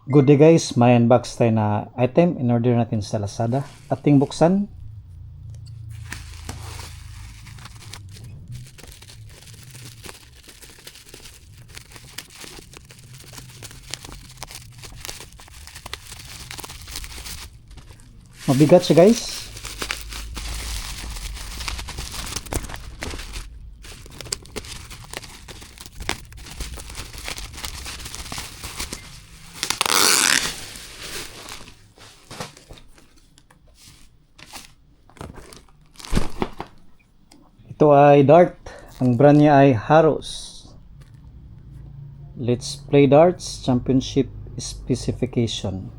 Good day guys, may unbox tayo na item in order natin sa Lazada. Ating buksan. Mabigat siya guys. Ito ay dart. Ang brand niya ay Harrows. Let's Play Darts Championship Specification.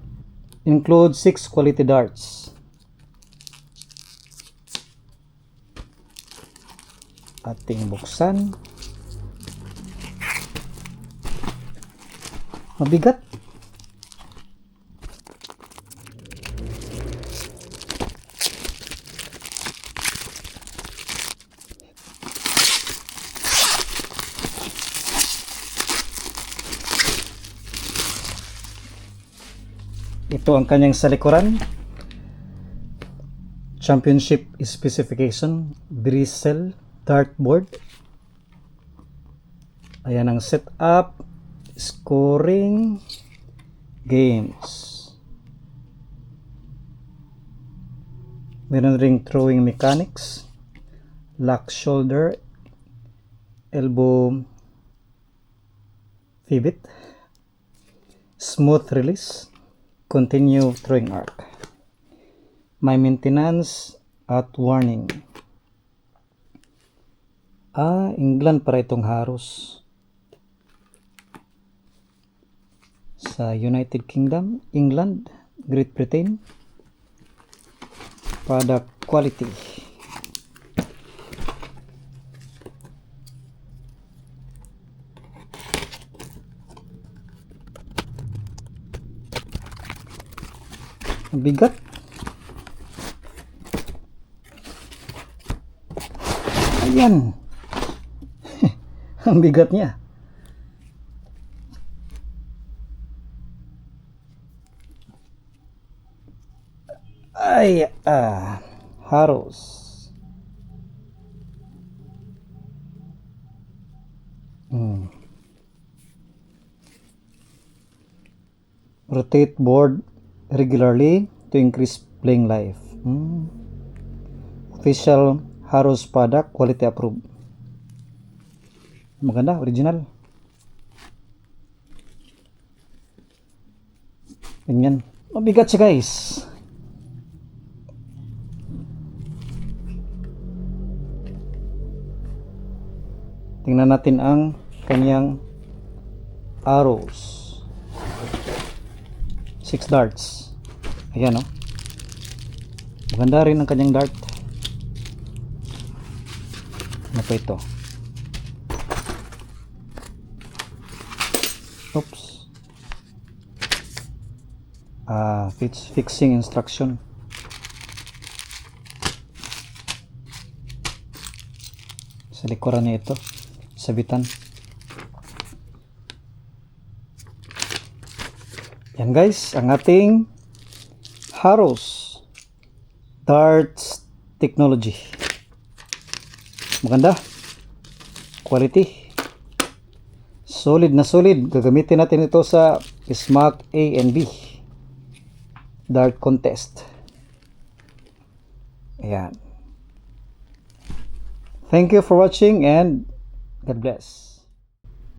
Includes 6 quality darts. Ating buksan. Mabigat. Ito ang kanyang salikuran. Championship Specification Bristle Dartboard. Ayan ang setup. Scoring games. Meron ring throwing mechanics. Lock shoulder. Elbow pivot. Smooth release. Continue throwing arc. My maintenance at warning. England para itong Harrows. Sa United Kingdom, England, Great Britain. Product quality. Ang bigat. Ayan. Ang bigat niya. Harrows. Rotate board regularly to increase playing life. Official Harrows product, quality approved. Maganda, original. Ganyan. Mabigat siya guys. Tingnan natin ang kanyang arrows. 6 darts. Ayan o. Maganda rin ang kanyang dart. Ano pa ito? Oops. Fixing instruction. Sa likuran niya ito. Sabitan. Yan guys, ang ating Harrows Darts Technology. Maganda. Quality. Solid na solid. Gagamitin natin ito sa SMAC A and B Dart Contest. Ayan. Thank you for watching and God bless.